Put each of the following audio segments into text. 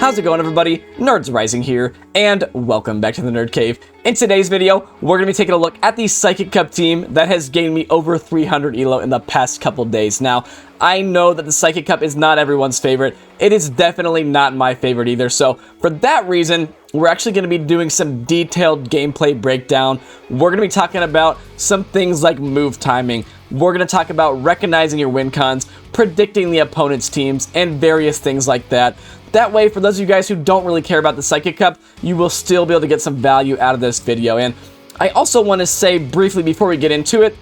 How's it going, everybody? Nerds Rising here, and welcome back to the Nerd Cave. In today's video, we're going to be taking a look at the Psychic Cup team that has gained me over 300 elo in the past couple days. Now, I know that the Psychic Cup is not everyone's favorite. It is definitely not my favorite either, so for that reason, we're actually going to be doing some detailed gameplay breakdown. We're going to be talking about some things like move timing. We're going to talk about recognizing your win cons, predicting the opponent's teams, and various things like that. That way, for those of you guys who don't really care about the Psychic Cup, you will still be able to get some value out of this video. And I also want to say briefly before we get into it,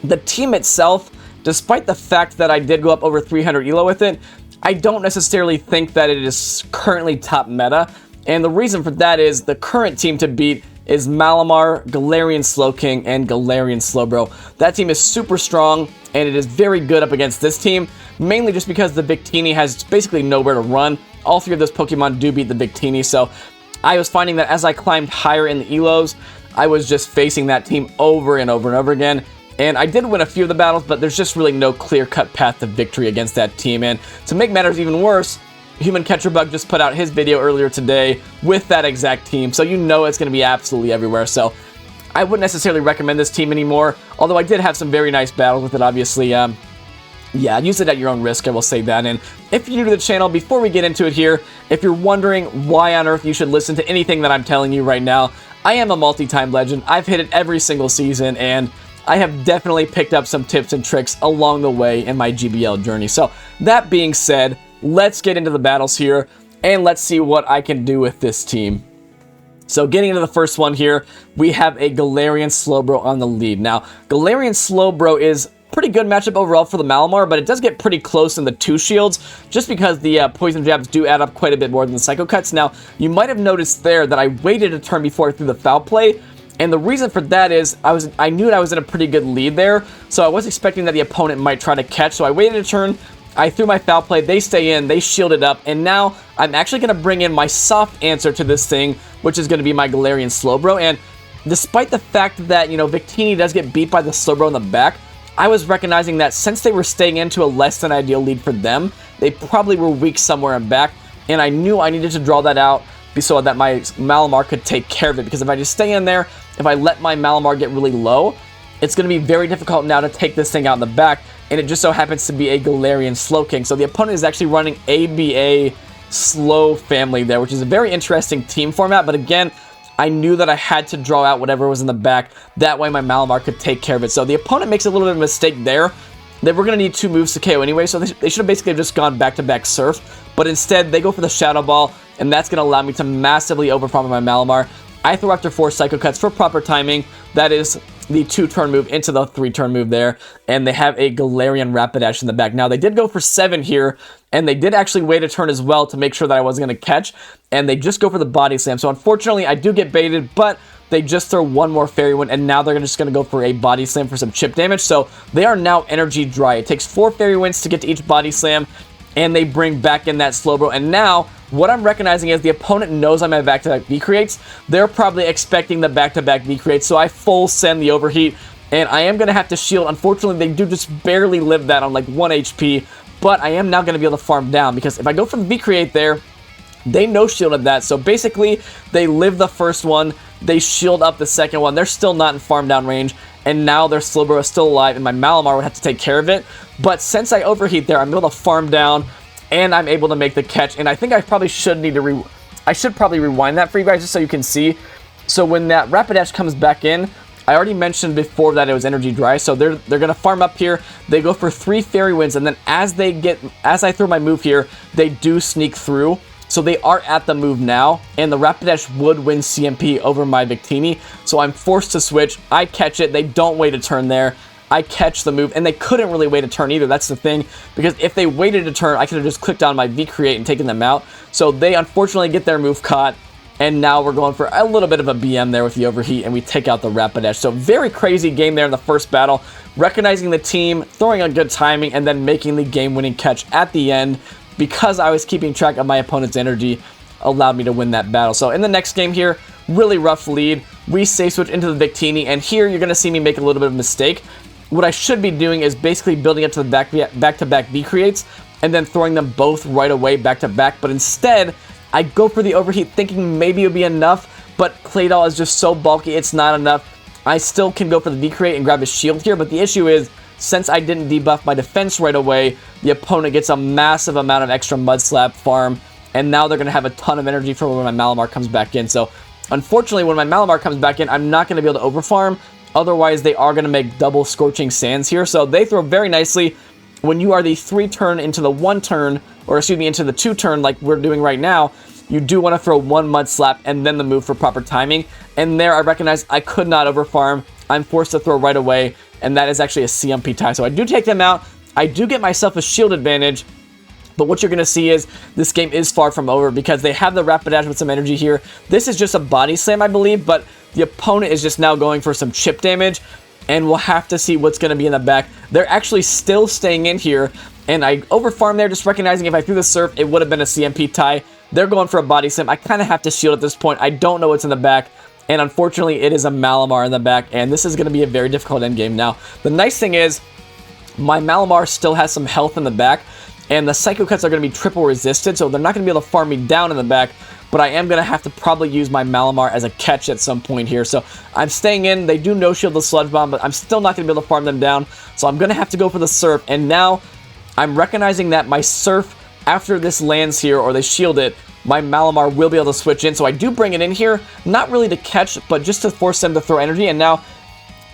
the team itself, despite the fact that I did go up over 300 elo with it, I don't necessarily think that it is currently top meta. And the reason for that is the current team to beat is Malamar, Galarian Slowking, and Galarian Slowbro. That team is super strong, and it is very good up against this team, mainly just because the Victini has basically nowhere to run. All three of those Pokemon do beat the Victini, so I was finding that as I climbed higher in the elos, I was just facing that team over and over and over again. And I did win a few of the battles, but there's just really no clear-cut path to victory against that team. And to make matters even worse, Human Catcher Bug just put out his video earlier today with that exact team, so you know it's going to be absolutely everywhere. So I wouldn't necessarily recommend this team anymore, although I did have some very nice battles with it, obviously. Yeah, use it at your own risk, I will say that. And if you're new to the channel, before we get into it here, if you're wondering why on earth you should listen to anything that I'm telling you right now, I am a multi-time legend. I've hit it every single season, and I have definitely picked up some tips and tricks along the way in my GBL journey. So that being said, let's get into the battles here, and let's see what I can do with this team. So getting into the first one here, we have a Galarian Slowbro on the lead. Now, Galarian Slowbro is pretty good matchup overall for the Malamar, but it does get pretty close in the two shields, just because the poison jabs do add up quite a bit more than the Psycho Cuts. Now, you might have noticed there that I waited a turn before I threw the foul play, and the reason for that is I knew I was in a pretty good lead there, so I was expecting that the opponent might try to catch, so I waited a turn, I threw my foul play, they stay in, they shield it up, and now I'm actually going to bring in my soft answer to this thing, which is going to be my Galarian Slowbro. And despite the fact that, you know, Victini does get beat by the Slowbro in the back, I was recognizing that since they were staying into a less than ideal lead for them, they probably were weak somewhere in back, and I knew I needed to draw that out so that my Malamar could take care of it, because if I just stay in there, if I let my Malamar get really low, it's going to be very difficult now to take this thing out in the back, and it just so happens to be a Galarian Slowking. So the opponent is actually running ABA Slow family there, which is a very interesting team format, but again, I knew that I had to draw out whatever was in the back. That way my Malamar could take care of it. So the opponent makes a little bit of a mistake there. They were going to need two moves to KO anyway, so they should have basically just gone back-to-back Surf, but instead they go for the Shadow Ball, and that's going to allow me to massively overfarm my Malamar. I throw after 4 Psycho Cuts for proper timing. That is the 2-turn move into the 3-turn move there, and they have a Galarian Rapidash in the back. Now, they did go for 7 here, and they did actually wait a turn as well to make sure that I wasn't going to catch, and they just go for the Body Slam. So, unfortunately, I do get baited, but they just throw one more Fairy Wind, and now they're just going to go for a Body Slam for some chip damage. So, they are now energy dry. It takes 4 Fairy Winds to get to each Body Slam, and they bring back in that Slowbro, and now what I'm recognizing is the opponent knows I'm at back-to-back V-Creates. They're probably expecting the back-to-back V-Creates, so I full send the Overheat, and I am going to have to shield. Unfortunately, they do just barely live that on like 1 HP, but I am now going to be able to farm down, because if I go for the V-Create there, they no-shielded that, so basically, they live the first one, they shield up the second one, they're still not in farm down range, and now their Slowbro is still alive, and my Malamar would have to take care of it, but since I Overheat there, I'm able to farm down, and I'm able to make the catch, and I think I probably should need to I should probably rewind that for you guys just so you can see. So when that Rapidash comes back in, I already mentioned before that it was energy dry, so they're going to farm up here. They go for 3 Fairy Winds, and then as I throw my move here, they do sneak through. So they are at the move now, and the Rapidash would win CMP over my Victini, so I'm forced to switch. I catch it. They don't wait a turn there. I catch the move, and they couldn't really wait a turn either. That's the thing, because if they waited a turn, I could have just clicked on my V-Create and taken them out. So they unfortunately get their move caught, and now we're going for a little bit of a BM there with the Overheat, and we take out the Rapidash. So very crazy game there in the first battle, recognizing the team, throwing on good timing, and then making the game-winning catch at the end, because I was keeping track of my opponent's energy, allowed me to win that battle. So in the next game here, really rough lead. We safe switch into the Victini, and here you're going to see me make a little bit of a mistake. What I should be doing is basically building up to the back-to-back V-Creates, and then throwing them both right away back-to-back, but instead, I go for the Overheat thinking maybe it would be enough, but Claydol is just so bulky, it's not enough. I still can go for the V-Create and grab his shield here, but the issue is, since I didn't debuff my defense right away, the opponent gets a massive amount of extra Mud Slap farm, and now they're going to have a ton of energy for when my Malamar comes back in. So, unfortunately, when my Malamar comes back in, I'm not going to be able to overfarm. Otherwise, they are going to make double Scorching Sands here. So, they throw very nicely. When you are the 3-turn into the 1-turn, or excuse me, into the 2-turn like we're doing right now, you do want to throw 1 Mud Slap and then the move for proper timing. And there, I recognize I could not overfarm. I'm forced to throw right away, and that is actually a CMP tie. So I do take them out. I do get myself a shield advantage, but what you're going to see is this game is far from over because they have the Rapidash with some energy here. This is just a body slam, I believe, but the opponent is just now going for some chip damage, and we'll have to see what's going to be in the back. They're actually still staying in here, and I overfarmed there, just recognizing if I threw the Surf, it would have been a CMP tie. They're going for a body slam. I kind of have to shield at this point. I don't know what's in the back. And unfortunately, it is a Malamar in the back, and this is going to be a very difficult endgame. Now, the nice thing is, my Malamar still has some health in the back, and the Psycho Cuts are going to be triple resisted, so they're not going to be able to farm me down in the back, but I am going to have to probably use my Malamar as a catch at some point here. So I'm staying in. They do no-shield the Sludge Bomb, but I'm still not going to be able to farm them down, so I'm going to have to go for the Surf, and now I'm recognizing that my Surf, after this lands here, or they shield it, my Malamar will be able to switch in. So I do bring it in here, not really to catch, but just to force them to throw energy. And now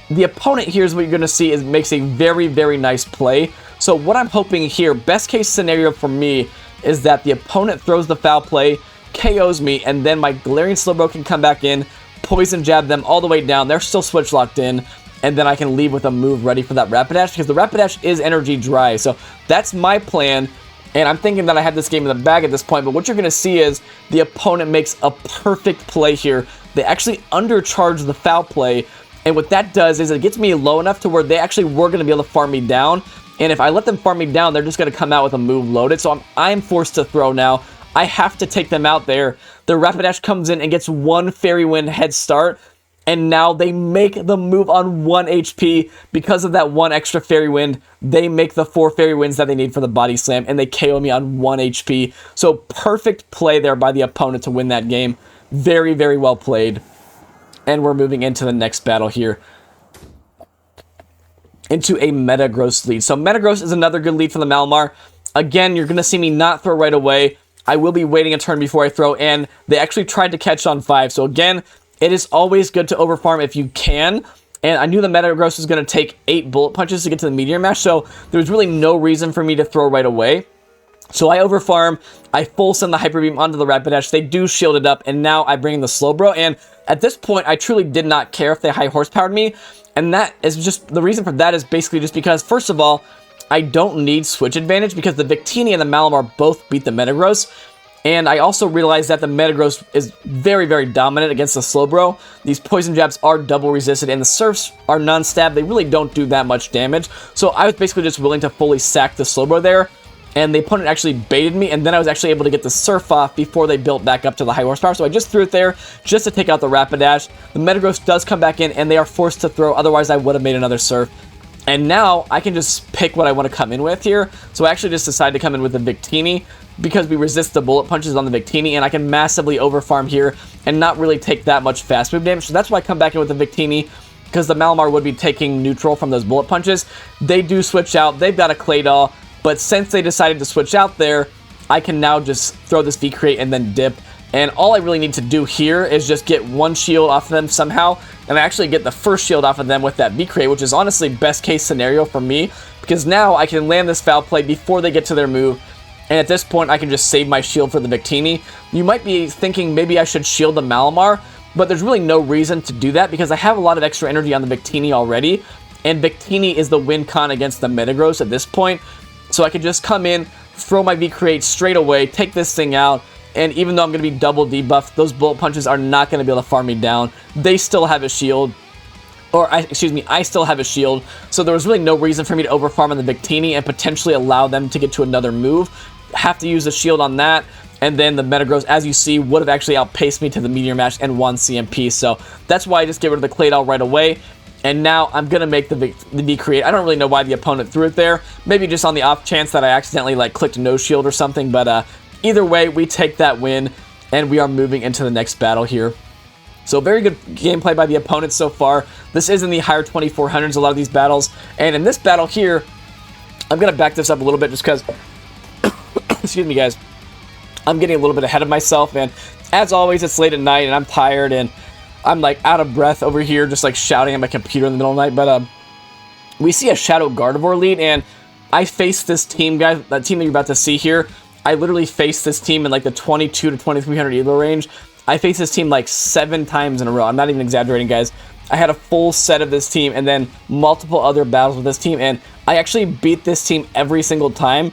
the opponent, here's what you're going to see, is makes a very, very nice play. So what I'm hoping here, best case scenario for me, is that the opponent throws the foul play, KOs me, and then my Galarian Slowbro can come back in, Poison Jab them all the way down. They're still switch locked in, and then I can leave with a move ready for that Rapidash, because the Rapidash is energy dry. So that's my plan. And I'm thinking that I have this game in the bag at this point, but what you're going to see is the opponent makes a perfect play here. They actually undercharge the foul play, and what that does is it gets me low enough to where they actually were going to be able to farm me down, and if I let them farm me down, they're just going to come out with a move loaded, so I'm forced to throw now. I have to take them out there. The Rapidash comes in and gets 1 Fairy Wind head start, and now they make the move on 1 HP. Because of that 1 extra Fairy Wind, they make the 4 Fairy Winds that they need for the Body Slam, and they KO me on 1 HP. So perfect play there by the opponent to win that game. Very, very well played. And we're moving into the next battle here, into a Metagross lead. So Metagross is another good lead for the Malamar. Again, you're going to see me not throw right away. I will be waiting a turn before I throw, and they actually tried to catch on 5. So again, it is always good to overfarm if you can, and I knew the Metagross was going to take 8 Bullet Punches to get to the Meteor Mash, so there was really no reason for me to throw right away. So I overfarm, I full send the Hyper Beam onto the Rapidash, they do shield it up, and now I bring in the Slowbro, and at this point, I truly did not care if they high horsepowered me, and that is just, the reason for that is basically just because, first of all, I don't need switch advantage because the Victini and the Malamar both beat the Metagross. And I also realized that the Metagross is very, very dominant against the Slowbro. These Poison Jabs are double resisted, and the Surfs are non-stab. They really don't do that much damage. So I was basically just willing to fully sack the Slowbro there, and the opponent actually baited me, and then I was actually able to get the Surf off before they built back up to the high horsepower. So I just threw it there just to take out the Rapidash. The Metagross does come back in, and they are forced to throw. Otherwise, I would have made another Surf. And now I can just pick what I want to come in with here. So I actually just decided to come in with the Victini because we resist the bullet punches on the Victini, and I can massively overfarm here and not really take that much fast move damage. So that's why I come back in with the Victini, because the Malamar would be taking neutral from those bullet punches. They do switch out. They've got a Claydol, but since they decided to switch out there, I can now just throw this V-Create and then dip. And all I really need to do here is just get 1 shield off of them somehow, and I actually get the first shield off of them with that V-Create, which is honestly best case scenario for me, because now I can land this foul play before they get to their move, and at this point I can just save my shield for the Victini. You might be thinking maybe I should shield the Malamar, but there's really no reason to do that because I have a lot of extra energy on the Victini already, and Victini is the win con against the Metagross at this point, so I can just come in, throw my V-Create straight away, take this thing out. And even though I'm going to be double debuffed, those bullet punches are not going to be able to farm me down. They still have a shield. Excuse me, I still have a shield. So there was really no reason for me to overfarm on the Victini and potentially allow them to get to another move. Have to use a shield on that. And then the Metagross, as you see, would have actually outpaced me to the Meteor Mash and 1 CMP. So that's why I just get rid of the Claydol right away. And now I'm going to make the V-Create. I don't really know why the opponent threw it there. Maybe just on the off chance that I accidentally clicked no shield or something. But either way, we take that win. and we are moving into the next battle here. So very good gameplay by the opponents so far. This is in the higher 2400s, a lot of these battles. And in this battle here, I'm going to back this up a little bit just because, excuse me guys, I'm getting a little bit ahead of myself. And as always, it's late at night and I'm tired and I'm like out of breath over here, just like shouting at my computer in the middle of the night. But we see a Shadow Gardevoir lead, and I faced this team, guys, that team that you're about to see here. I literally faced this team in like the 22 to 2300 elo range. I faced this team like 7 times in a row. I'm not even exaggerating, guys. I had a full set of this team and then multiple other battles with this team, and I actually beat this team every single time.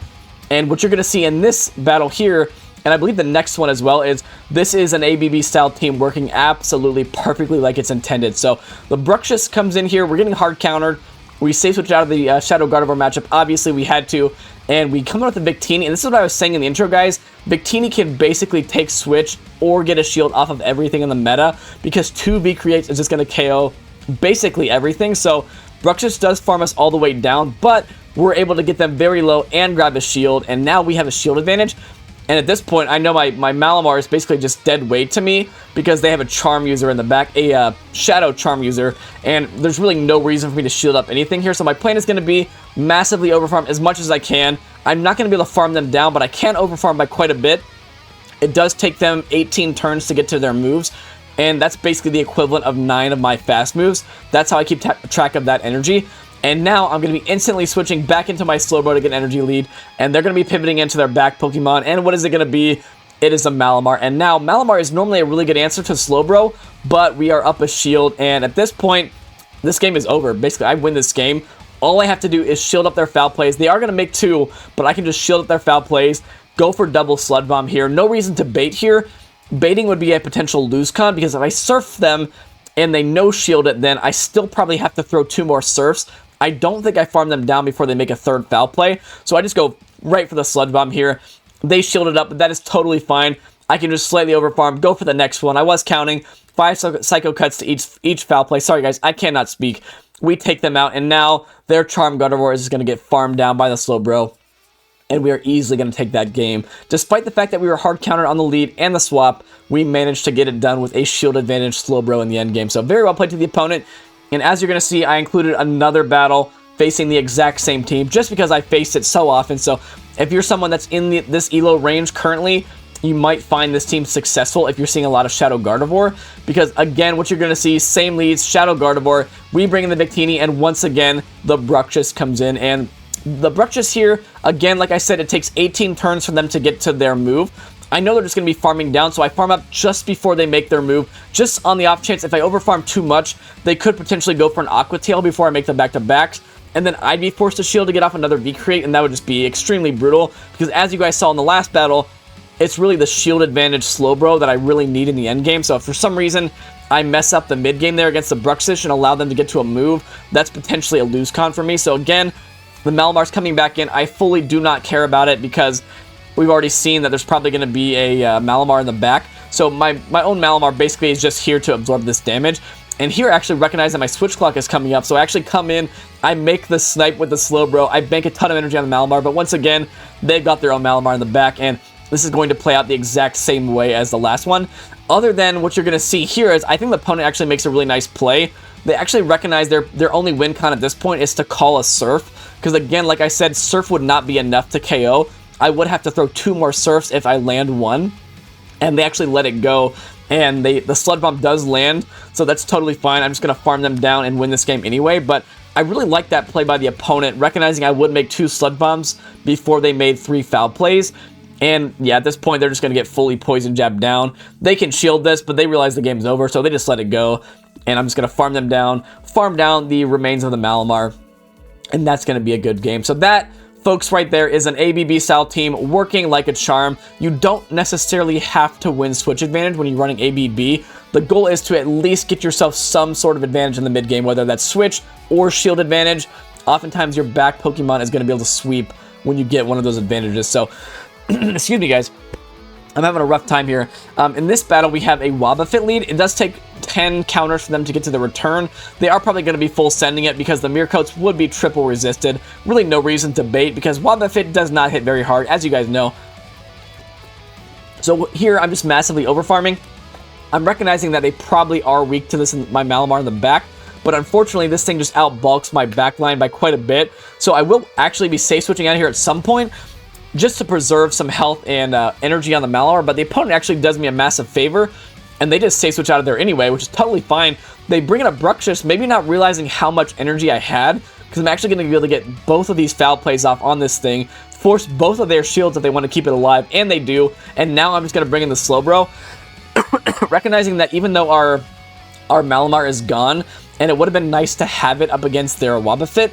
And what you're going to see in this battle here, and I believe the next one as well, is this is an ABB style team working absolutely perfectly like it's intended. So the Bruxish comes in here. We're getting hard countered. We safe switched out of the Shadow Gardevoir matchup. Obviously, we had to. And we come out with the Victini. And this is what I was saying in the intro, guys. Victini can basically take switch or get a shield off of everything in the meta, because 2 V creates is just going to KO basically everything. So Bruxish does farm us all the way down, but we're able to get them very low and grab a shield. And now we have a shield advantage. And at this point, I know my Malamar is basically just dead weight to me because they have a Charm user in the back, a Shadow Charm user, and there's really no reason for me to shield up anything here. So my plan is going to be massively overfarm as much as I can. I'm not going to be able to farm them down, but I can overfarm by quite a bit. It does take them 18 turns to get to their moves, and that's basically the equivalent of 9 of my fast moves. That's how I keep track of that energy. And now I'm going to be instantly switching back into my Slowbro to get an energy lead. And they're going to be pivoting into their back Pokemon. And what is it going to be? It is a Malamar. And now Malamar is normally a really good answer to Slowbro, but we are up a shield. And at this point, this game is over. Basically, I win this game. All I have to do is shield up their foul plays. They are going to make 2, but I can just shield up their foul plays, go for double Sludge Bomb here. No reason to bait here. Baiting would be a potential lose con, because if I surf them and they no shield it, then I still probably have to throw 2 more surfs. I don't think I farm them down before they make a 3rd foul play, so I just go right for the Sludge Bomb here. They shielded up, but that is totally fine. I can just slightly overfarm, go for the next one. I was counting 5 Psycho Cuts to each foul play. Sorry guys, I cannot speak. We take them out, and now their Charm Gardevoir is going to get farmed down by the Slowbro, and we are easily going to take that game. Despite the fact that we were hard countered on the lead and the swap, we managed to get it done with a shield advantage Slowbro in the end game. So very well played to the opponent. And as you're going to see, I included another battle facing the exact same team just because I faced it so often. So if you're someone that's in this elo range currently, you might find this team successful if you're seeing a lot of Shadow Gardevoir. Because again, what you're going to see, same leads, Shadow Gardevoir, we bring in the Victini, and once again, the Bruxish comes in. And the Bruxish here, again, like I said, it takes 18 turns for them to get to their move. I know they're just going to be farming down, so I farm up just before they make their move, just on the off chance if I overfarm too much, they could potentially go for an Aqua Tail before I make them back-to-backs, and then I'd be forced to shield to get off another V-Create, and that would just be extremely brutal, because as you guys saw in the last battle, it's really the shield advantage Slowbro that I really need in the end game. So if for some reason I mess up the mid game there against the Bruxish and allow them to get to a move, that's potentially a lose con for me. So again, the Malamar's coming back in. I fully do not care about it because we've already seen that there's probably going to be a Malamar in the back. So my own Malamar basically is just here to absorb this damage. And here I actually recognize that my switch clock is coming up. So I actually come in, I make the snipe with the Slowbro, I bank a ton of energy on the Malamar, but once again, they've got their own Malamar in the back, and this is going to play out the exact same way as the last one. Other than what you're going to see here is I think the opponent actually makes a really nice play. They actually recognize their only win con at this point is to call a Surf. Because again, like I said, Surf would not be enough to KO. I would have to throw 2 more Surfs if I land 1. And they actually let it go. And the Sludge Bomb does land, so that's totally fine. I'm just going to farm them down and win this game anyway. But I really like that play by the opponent, recognizing I would make 2 Sludge Bombs before they made 3 foul plays. And yeah, at this point, they're just going to get fully Poison Jab down. They can shield this, but they realize the game's over, so they just let it go. And I'm just going to farm them down, farm down the remains of the Malamar, and that's going to be a good game. So that, folks, right there is an ABB-style team working like a charm. You don't necessarily have to win Switch Advantage when you're running ABB. The goal is to at least get yourself some sort of advantage in the mid-game, whether that's Switch or Shield Advantage. Oftentimes, your back Pokemon is going to be able to sweep when you get one of those advantages. So, excuse me, guys. I'm having a rough time here. In this battle, we have a Wobuffet lead. It does take 10 counters for them to get to the return. They are probably going to be full sending it because the Mirror Coats would be triple resisted. Really no reason to bait because Wobuffet does not hit very hard, as you guys know. So here, I'm just massively overfarming. I'm recognizing that they probably are weak to this in my Malamar in the back, but unfortunately, this thing just outbulks my back line by quite a bit. So I will actually be safe switching out of here at some point, just to preserve some health and energy on the Malamar, but the opponent actually does me a massive favor, and they just safe switch out of there anyway, which is totally fine. They bring in a Bruxish, maybe not realizing how much energy I had, because I'm actually going to be able to get both of these foul plays off on this thing, force both of their shields if they want to keep it alive, and they do, and now I'm just going to bring in the Slowbro, recognizing that even though our Malamar is gone, and it would have been nice to have it up against their Wobuffet,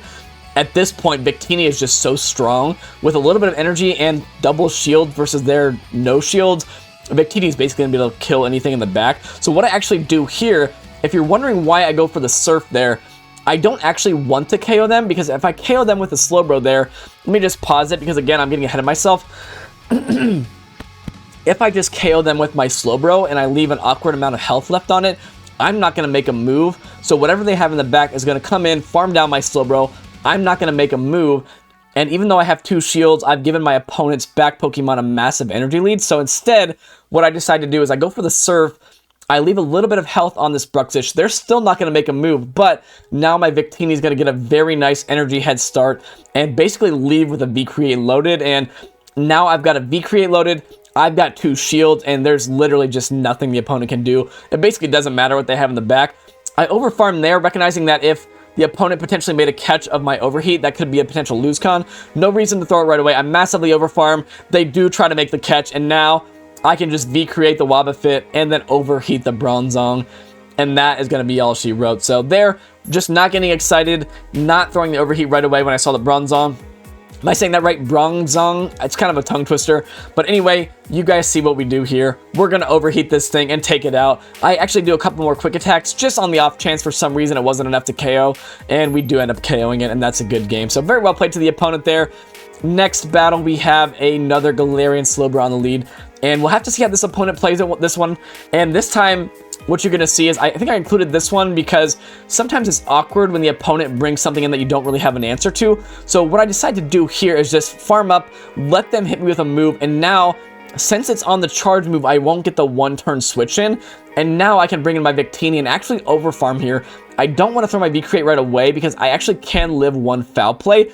at this point, Victini is just so strong. With a little bit of energy and double shield versus their no shields, Victini is basically going to be able to kill anything in the back. So what I actually do here, if you're wondering why I go for the Surf there, I don't actually want to KO them, because if I KO them with the Slowbro there, let me just pause it, because again, I'm getting ahead of myself. If I just KO them with my Slowbro and I leave an awkward amount of health left on it, I'm not going to make a move. So whatever they have in the back is going to come in, farm down my Slowbro. I'm not going to make a move, and even though I have 2 shields, I've given my opponent's back Pokemon a massive energy lead. So instead, what I decide to do is I go for the Surf, I leave a little bit of health on this Bruxish. They're still not going to make a move, but now my Victini is going to get a very nice energy head start and basically leave with a V-Create loaded, and now I've got a V-Create loaded, I've got 2 shields, and there's literally just nothing the opponent can do. It basically doesn't matter what they have in the back. I overfarm there, recognizing that if the opponent potentially made a catch of my Overheat, that could be a potential lose con. No reason to throw it right away. I massively overfarm. They do try to make the catch, and now I can just V-create the Wobuffet and then Overheat the Bronzong, and that is going to be all she wrote. So they're just not getting excited, not throwing the Overheat right away when I saw the Bronzong. Am I saying that right? Bronzong? It's kind of a tongue twister. But anyway, you guys see what we do here. We're going to Overheat this thing and take it out. I actually do a couple more quick attacks just on the off chance for some reason it wasn't enough to KO. And we do end up KOing it, and that's a good game. So very well played to the opponent there. Next battle, we have another Galarian Slowbro on the lead. And we'll have to see how this opponent plays this one. And this time, what you're going to see is, I think I included this one because sometimes it's awkward when the opponent brings something in that you don't really have an answer to. So what I decide to do here is just farm up, let them hit me with a move, and now, since it's on the charge move, I won't get the 1-turn switch in, and now I can bring in my Victini and actually overfarm here. I don't want to throw my V-Create right away because I actually can live 1 foul play.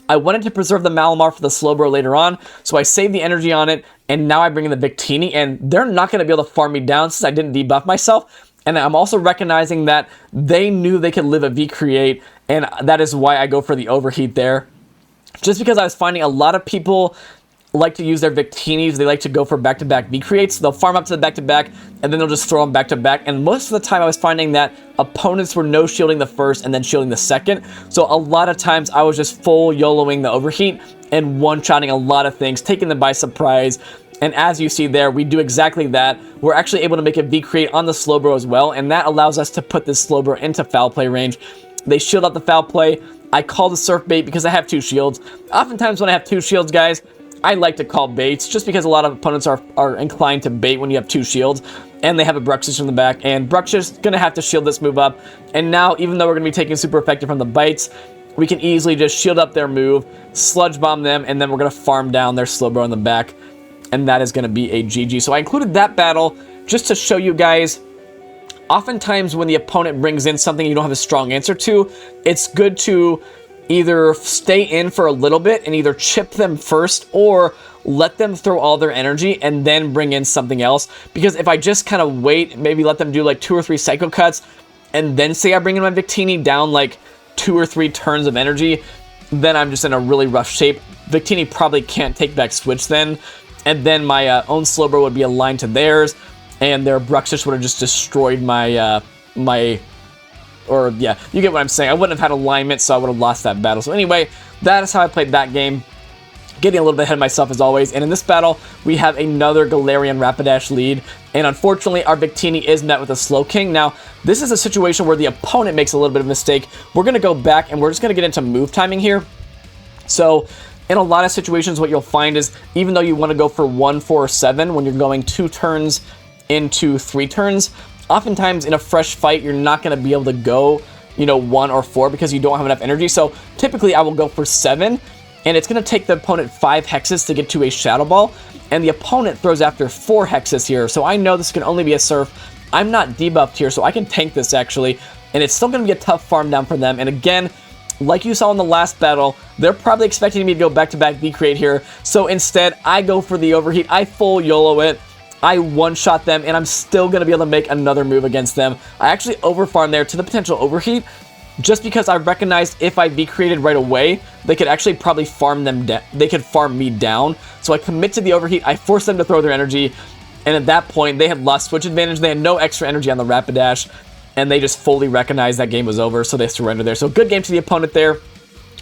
I wanted to preserve the Malamar for the Slowbro later on, so I saved the energy on it, and now I bring in the Victini, and they're not going to be able to farm me down since I didn't debuff myself. And I'm also recognizing that they knew they could live a V-Create, and that is why I go for the Overheat there. Just because I was finding a lot of people like to use their Victinis, they like to go for back-to-back V-Creates. They'll farm up to the back-to-back, and then they'll just throw them back-to-back. And most of the time, I was finding that opponents were no-shielding the first and then shielding the second. So a lot of times, I was just full YOLOing the Overheat and one-shotting a lot of things, taking them by surprise. And as you see there, we do exactly that. We're actually able to make a V-Create on the Slowbro as well, and that allows us to put this Slowbro into foul play range. They shield out the foul play. I call the Surf Bait because I have 2 shields. Oftentimes when I have 2 shields, guys, I like to call baits just because a lot of opponents are inclined to bait when you have 2 shields and they have a Bruxish in the back, and Bruxish is going to have to shield this move up. And now, even though we're going to be taking super effective from the bites, we can easily just shield up their move, Sludge Bomb them, and then we're going to farm down their Slowbro in the back, and that is going to be a GG. So I included that battle just to show you guys, oftentimes when the opponent brings in something you don't have a strong answer to, it's good to either stay in for a little bit and either chip them first or let them throw all their energy and then bring in something else. Because if I just kind of wait, maybe let them do like 2 or 3 Psycho Cuts, and then say I bring in my Victini down like 2 or 3 turns of energy, then I'm just in a really rough shape. Victini probably can't take back switch then, and then my own Slowbro would be aligned to theirs, and their Bruxish would have just destroyed my yeah, you get what I'm saying. I wouldn't have had alignment, so I would have lost that battle. So anyway, that is how I played that game. Getting a little bit ahead of myself as always. And in this battle, we have another Galarian Rapidash lead. And unfortunately, our Victini is met with a Slowking. Now, this is a situation where the opponent makes a little bit of a mistake. We're going to go back, and we're just going to get into move timing here. So, in a lot of situations, what you'll find is, even though you want to go for 1, 4, or 7, when you're going 2 turns into 3 turns, oftentimes in a fresh fight, you're not going to be able to go, 1 or 4 because you don't have enough energy. So typically I will go for 7, and it's going to take the opponent 5 hexes to get to a Shadow Ball. and the opponent throws after 4 hexes here, so I know this can only be a surf. I'm not debuffed here, so I can tank this actually, and it's still going to be a tough farm down for them. And again, like you saw in the last battle, they're probably expecting me to go back-to-back V-Create here, so instead, I go for the Overheat. I full YOLO it. I one-shot them, and I'm still going to be able to make another move against them. I actually overfarmed there to the potential Overheat, just because I recognized if I V-Created right away, they could actually probably farm them down. They could farm me down. So I commit to the Overheat, I force them to throw their energy, and at that point, they had lost switch advantage. They had no extra energy on the Rapidash, and they just fully recognized that game was over, so they surrendered there. So good game to the opponent there,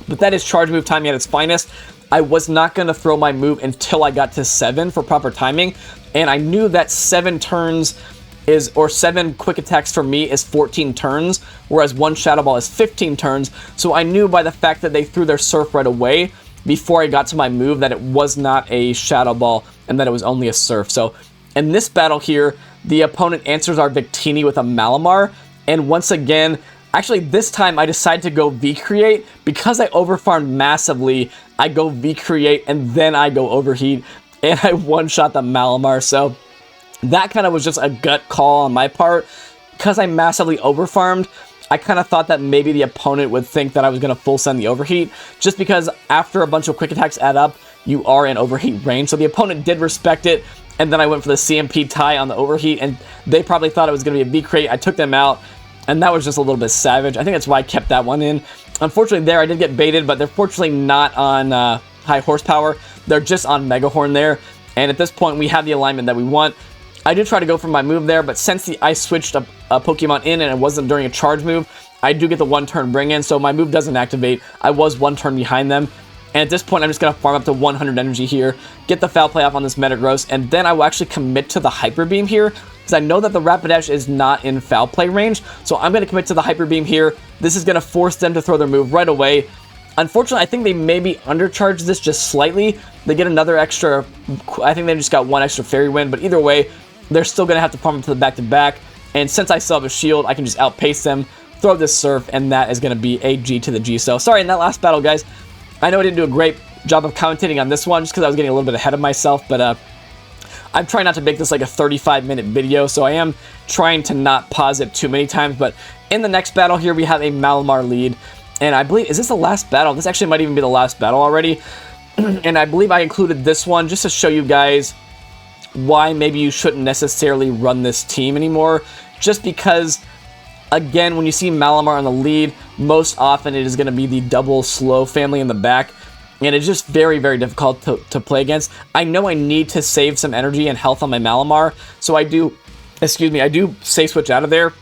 but that is charge move timing at its finest. I was not going to throw my move until I got to 7 for proper timing, and I knew that 7 turns is, or 7 quick attacks for me is 14 turns, whereas 1 Shadow Ball is 15 turns, so I knew by the fact that they threw their Surf right away, before I got to my move, that it was not a Shadow Ball, and that it was only a Surf. So in this battle here, the opponent answers our Victini with a Malamar, and once again, actually this time I decided to go V-Create. Because I overfarmed massively, I go V-Create, and then I go Overheat, and I one-shot the Malamar, so that kind of was just a gut call on my part. Because I massively overfarmed, I kind of thought that maybe the opponent would think that I was going to full send the Overheat, just because after a bunch of quick attacks add up, you are in Overheat range. So the opponent did respect it, and then I went for the CMP tie on the Overheat, and they probably thought it was going to be a V-Create. I took them out, and that was just a little bit savage. I think that's why I kept that one in. Unfortunately there, I did get baited, but they're fortunately not on high horsepower. They're just on Mega Horn there, and at this point, we have the alignment that we want. I did try to go for my move there, but since I switched a Pokemon in and it wasn't during a charge move, I do get the 1-turn bring in, so my move doesn't activate. I was 1 turn behind them, and at this point, I'm just going to farm up to 100 energy here, get the Foul Play off on this Metagross, and then I will actually commit to the Hyper Beam here, because I know that the Rapidash is not in Foul Play range, so I'm going to commit to the Hyper Beam here. This is going to force them to throw their move right away. Unfortunately, I think they maybe undercharged this just slightly. They get another extra, I think they just got 1 extra Fairy Wind, but either way, they're still going to have to farm up to the back-to-back, and since I still have a shield, I can just outpace them, throw this Surf, and that is going to be a G to the G. So, sorry, in that last battle, guys, I know I didn't do a great job of commentating on this one, just because I was getting a little bit ahead of myself, but I'm trying not to make this like a 35-minute video, so I am trying to not pause it too many times, but in the next battle here, we have a Malamar lead, and I believe, is this the last battle? This actually might even be the last battle already, and I believe I included this one just to show you guys why maybe you shouldn't necessarily run this team anymore, just because, again, when you see Malamar on the lead, most often it is going to be the double slow family in the back, and it's just very, very difficult to play against. I know I need to save some energy and health on my Malamar, so I do safe switch out of there.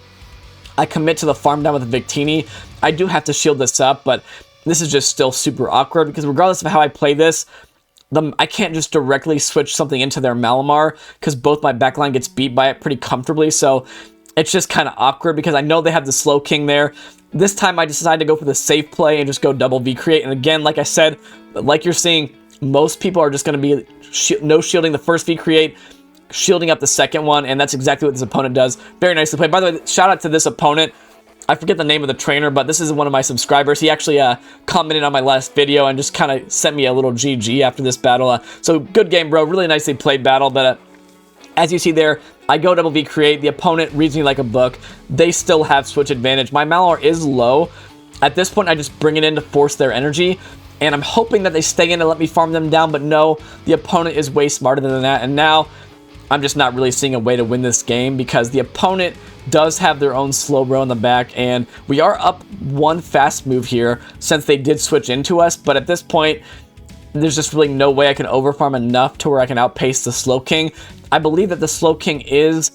I commit to the farm down with the Victini. I do have to shield this up, but this is just still super awkward, because regardless of how I play this, I can't just directly switch something into their Malamar, because both my backline gets beat by it pretty comfortably, so it's just kind of awkward, because I know they have the Slow King there. This time I decided to go for the safe play and just go double V-Create, and again, like I said, like you're seeing, most people are just going to be no shielding the first V-Create, shielding up the second one, and that's exactly what this opponent does. Very nicely played. By the way, shout out to this opponent. I forget the name of the trainer, but this is one of my subscribers. He actually commented on my last video and just kind of sent me a little GG after this battle. So good game, bro. Really nicely played battle, but as you see there, I go double V-Create. The opponent reads me like a book. They still have switch advantage. My Malamar is low. At this point, I just bring it in to force their energy, and I'm hoping that they stay in and let me farm them down, but no, the opponent is way smarter than that, and now I'm just not really seeing a way to win this game, because the opponent does have their own Slowbro in the back, and we are up 1 fast move here since they did switch into us, but at this point, there's just really no way I can overfarm enough to where I can outpace the Slow King. I believe that the Slow King is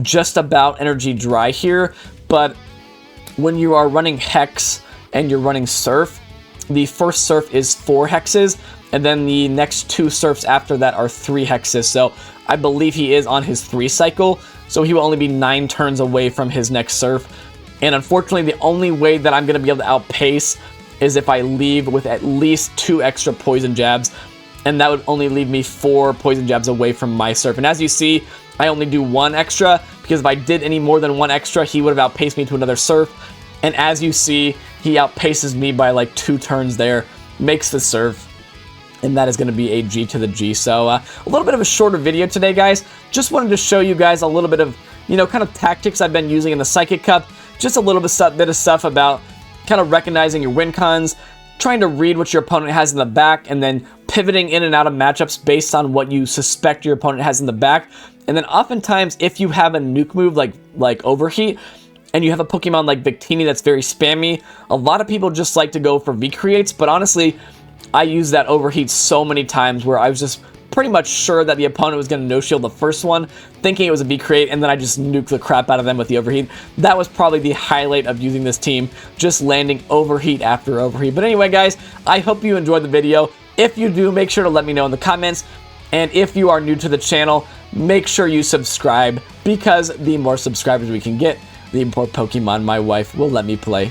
just about energy dry here, but when you are running Hex and you're running Surf, the first Surf is 4 hexes, and then the next 2 Surfs after that are 3 hexes, so I believe he is on his 3 cycle, so he will only be 9 turns away from his next Surf, and unfortunately the only way that I'm going to be able to outpace is if I leave with at least 2 extra Poison Jabs, and that would only leave me 4 Poison Jabs away from my Surf, and as you see, I only do 1 extra, because if I did any more than 1 extra, he would have outpaced me to another Surf, and as you see, he outpaces me by like 2 turns there, makes the Surf, and that is going to be a G to the G. So a little bit of a shorter video today, guys. Just wanted to show you guys a little bit of, kind of tactics I've been using in the Psychic Cup. Just a little bit of stuff about kind of recognizing your win cons, trying to read what your opponent has in the back, and then pivoting in and out of matchups based on what you suspect your opponent has in the back. And then oftentimes, if you have a nuke move like Overheat, and you have a Pokemon like Victini that's very spammy, a lot of people just like to go for V-Creates, but honestly, I used that Overheat so many times where I was just pretty much sure that the opponent was going to no-shield the first one, thinking it was a V-Create, and then I just nuked the crap out of them with the Overheat. That was probably the highlight of using this team, just landing Overheat after Overheat. But anyway, guys, I hope you enjoyed the video. If you do, make sure to let me know in the comments. And if you are new to the channel, make sure you subscribe, because the more subscribers we can get, the more Pokemon my wife will let me play.